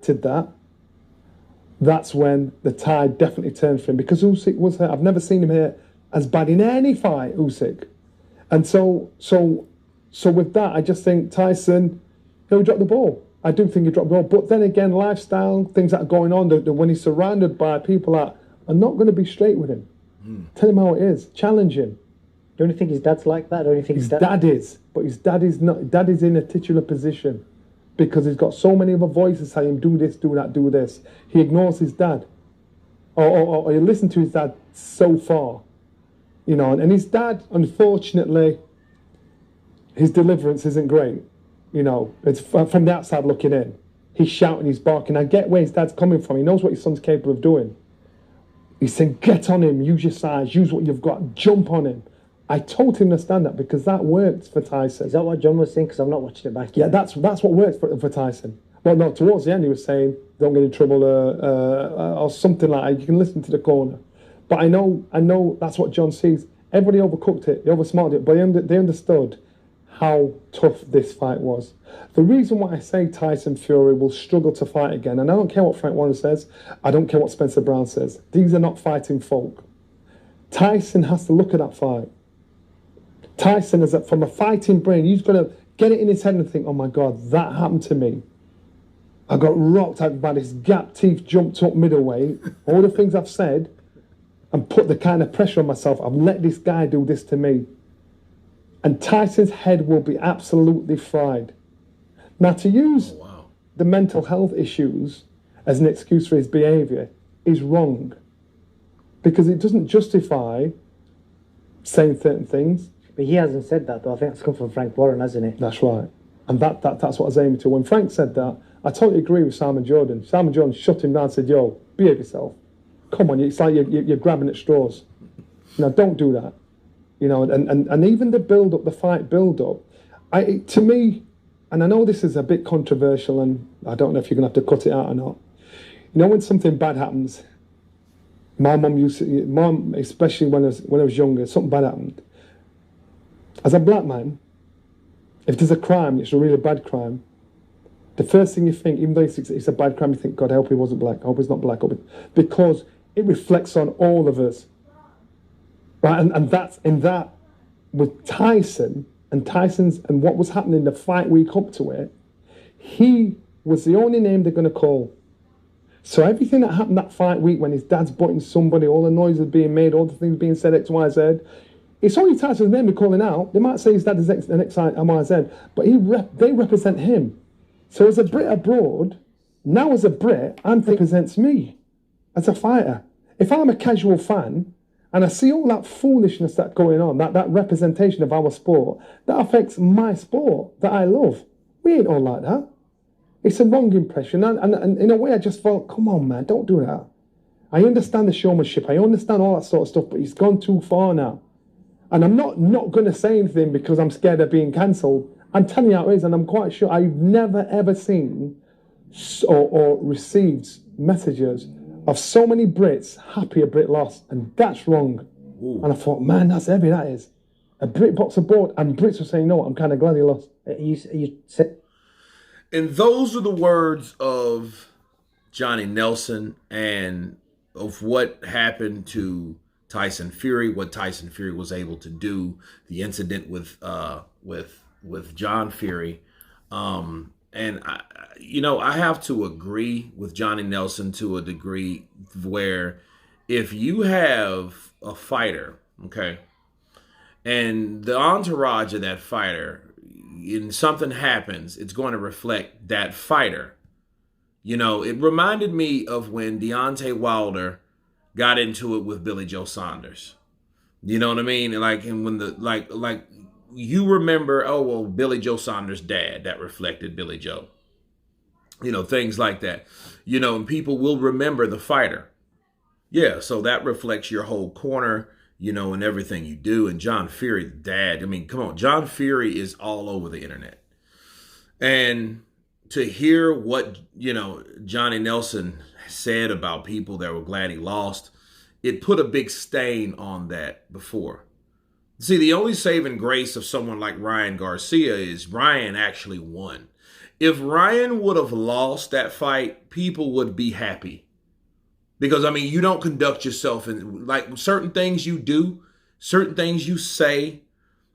did that, that's when the tide definitely turned for him. Because Usyk was hurt. I've never seen him hit as bad in any fight, Usyk. And so with that, I just think Tyson, he'll drop the ball. I do think he'll drop the ball. But then again, lifestyle, things that are going on, when he's surrounded by people that are not going to be straight with him. Tell him how it is. Challenge him. Don't you think his dad's like that? Don't you think his dad is? But his dad is not. Dad is in a titular position because he's got so many other voices telling him, do this, do that, do this. He ignores his dad. Or he listens to his dad so far. You know, and his dad, unfortunately, his deliverance isn't great. You know, it's from the outside looking in. He's shouting, he's barking. I get where his dad's coming from. He knows what his son's capable of doing. He's saying, get on him, use your size, use what you've got, jump on him. I totally understand that because that works for Tyson. Is that what John was saying? Because I'm not watching it back yet. Yeah, that's what works for Tyson. Well, no, towards the end he was saying, don't get in trouble or something like that. You can listen to the corner. But I know that's what John sees. Everybody overcooked it, they oversmarted it, but they understood how tough this fight was. The reason why I say Tyson Fury will struggle to fight again, and I don't care what Frank Warren says, I don't care what Spencer Brown says. These are not fighting folk. Tyson has to look at that fight. Tyson is from a fighting brain. He's going to get it in his head and think, oh my God, that happened to me. I got rocked out by this gap teeth, jumped up middleweight. All the things I've said and put the kind of pressure on myself. I've let this guy do this to me. And Tyson's head will be absolutely fried. Now, to use the mental health issues as an excuse for his behaviour is wrong. Because it doesn't justify saying certain things. But he hasn't said that, though. I think that's come from Frank Warren, hasn't it? That's right. And that's what I was aiming to. When Frank said that, I totally agree with Simon Jordan. Simon Jordan shut him down and said, yo, behave yourself. Come on, it's like you're grabbing at straws. Now, don't do that. You know, and even the build-up, the fight build-up, to me, and I know this is a bit controversial, and I don't know if you're going to have to cut it out or not. You know, when something bad happens, my mum especially when I was younger, something bad happened. As a black man, if there's a crime, it's a really bad crime, the first thing you think, even though it's a bad crime, you think, God, I hope he wasn't black. I hope he's not black. Because it reflects on all of us. Right? And that's in that with Tyson and what was happening the fight week up to it, he was the only name they're going to call. So everything that happened that fight week when his dad's butting somebody, all the noises being made, all the things being said, X, Y, Z, it's only Tyson's name they're calling out. They might say his dad is X, Y, Z, but they represent him. So as a Brit abroad, now as a Brit, Ant represents me as a fighter. If I'm a casual fan and I see all that foolishness that's going on, that representation of our sport, that affects my sport that I love. We ain't all like that. It's a wrong impression. And in a way, I just felt, come on, man, don't do that. I understand the showmanship. I understand all that sort of stuff, but it's gone too far now. And I'm not going to say anything because I'm scared of being cancelled. I'm telling you how it is, and I'm quite sure I've never, ever seen or received messages of so many Brits happy a Brit lost, and that's wrong. Ooh. And I thought, man, that's heavy, that is. A Brit boxer board, and Brits were saying, no, I'm kind of glad he lost. And those are the words of Johnny Nelson and of what happened to Tyson Fury, what Tyson Fury was able to do, the incident with John Fury. And I have to agree with Johnny Nelson to a degree where if you have a fighter, okay, and the entourage of that fighter, and something happens, it's going to reflect that fighter. You know, it reminded me of when Deontay Wilder got into it with Billy Joe Saunders. You know what I mean? And when you remember, oh, well, Billy Joe Saunders' dad, that reflected Billy Joe. You know, things like that. You know, and people will remember the fighter. Yeah, so that reflects your whole corner, you know, and everything you do. And John Fury, the dad, I mean, come on, John Fury is all over the internet. And to hear what, you know, Johnny Nelson said about people that were glad he lost, it put a big stain on that before. See, the only saving grace of someone like Ryan Garcia is Ryan actually won. If Ryan would have lost that fight, people would be happy. Because, I mean, you don't conduct yourself in, like, certain things you do, certain things you say,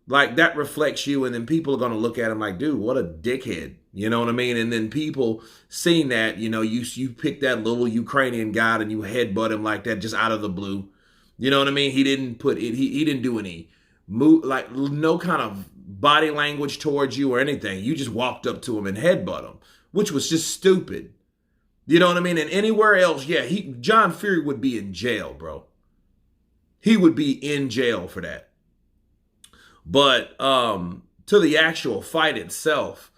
like, that reflects you, and then people are going to look at him like, dude, what a dickhead. You know what I mean? And then people seeing that, you know, you pick that little Ukrainian guy and you headbutt him like that just out of the blue. You know what I mean? He didn't put it, he didn't do any move, like no kind of body language towards you or anything. You just walked up to him and headbutt him, which was just stupid. You know what I mean? And anywhere else, yeah, John Fury would be in jail, bro. He would be in jail for that. But to the actual fight itself,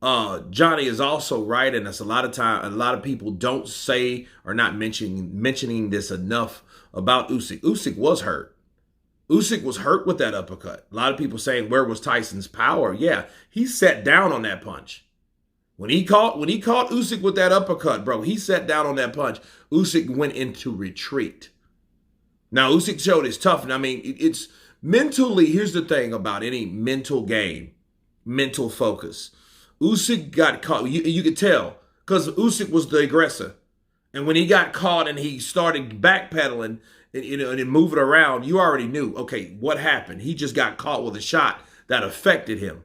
Johnny is also right, and that's a lot of people don't say or not mentioning this enough about Usyk. Usyk was hurt. Usyk was hurt with that uppercut. A lot of people saying, where was Tyson's power? Yeah, he sat down on that punch. When he caught Usyk with that uppercut, bro, he sat down on that punch. Usyk went into retreat. Now, Usyk showed his toughness. I mean, it's mentally, here's the thing about any mental game, mental focus. Usyk got caught. You could tell because Usyk was the aggressor. And when he got caught and he started backpedaling and moving around, you already knew, okay, what happened? He just got caught with a shot that affected him.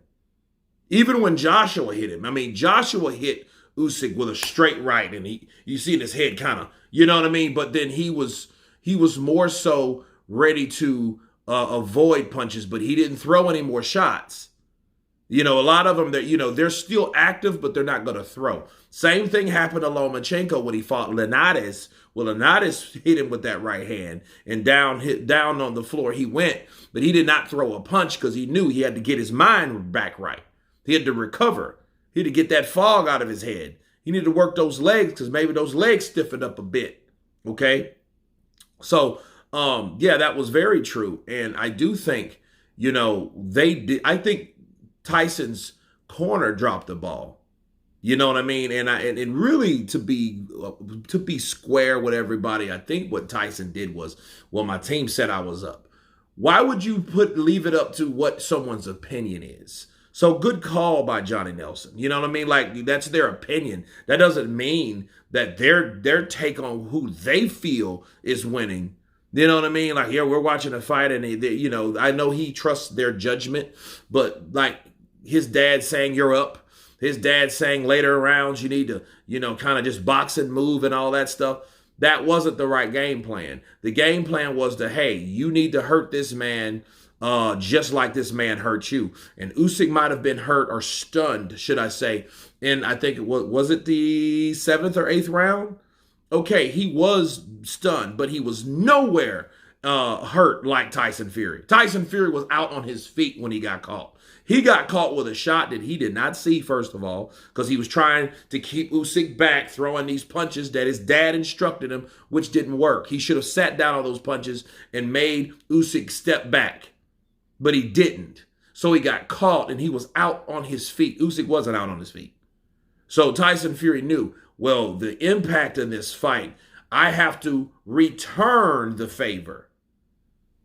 Even when Joshua hit him, I mean, Joshua hit Usyk with a straight right, and you see his head kind of, you know what I mean? But then he was more so ready to avoid punches, but he didn't throw any more shots. You know, a lot of them, they're still active, but they're not going to throw. Same thing happened to Lomachenko when he fought Linares. Well, Linares hit him with that right hand, and down on the floor he went, but he did not throw a punch because he knew he had to get his mind back right. He had to recover. He had to get that fog out of his head. He needed to work those legs because maybe those legs stiffened up a bit. Okay? So, yeah, that was very true. And I do think, they did. I think Tyson's corner dropped the ball. You know what I mean? And really to be square with everybody, I think what Tyson did was, well, my team said I was up. Why would you leave it up to what someone's opinion is? So good call by Johnny Nelson. You know what I mean? Like, that's their opinion. That doesn't mean that their take on who they feel is winning. You know what I mean? Like, yeah, we're watching a fight and I know he trusts their judgment, but like his dad saying you're up, his dad saying later rounds you need to, kind of just box and move and all that stuff. That wasn't the right game plan. The game plan was hey, you need to hurt this man just like this man hurt you. And Usyk might have been hurt or stunned, should I say. And I think was it the 7th or 8th round? Okay, he was stunned, but he was nowhere hurt like Tyson Fury. Tyson Fury was out on his feet when he got caught. He got caught with a shot that he did not see, first of all, because he was trying to keep Usyk back, throwing these punches that his dad instructed him, which didn't work. He should have sat down on those punches and made Usyk step back, but he didn't. So he got caught, and he was out on his feet. Usyk wasn't out on his feet. So Tyson Fury knew, well, the impact in this fight, I have to return the favor.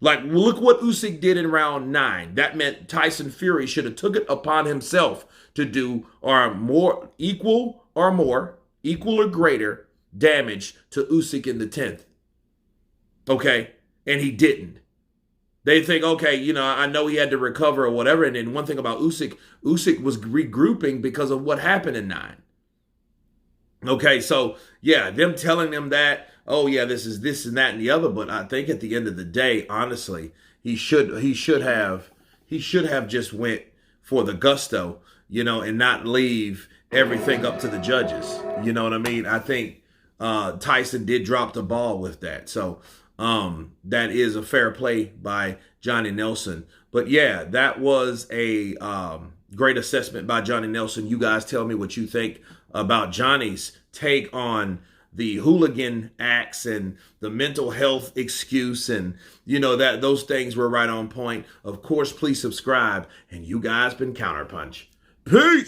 Like, look what Usyk did in round 9. That meant Tyson Fury should have took it upon himself to do equal or greater damage to Usyk in the 10th. Okay? And he didn't. They think, okay, I know he had to recover or whatever. And then one thing about Usyk was regrouping because of what happened in 9. Okay, so yeah, them telling them that, oh yeah, this is this and that and the other, but I think at the end of the day, honestly, he should have just went for the gusto, and not leave everything up to the judges. You know what I mean? I think Tyson did drop the ball with that. So that is a fair play by Johnny Nelson. But yeah, that was a great assessment by Johnny Nelson. You guys tell me what you think about Johnny's take on the hooligan acts and the mental health excuse, and that those things were right on point. Of course, please subscribe, and you guys been Counterpunch. Peace.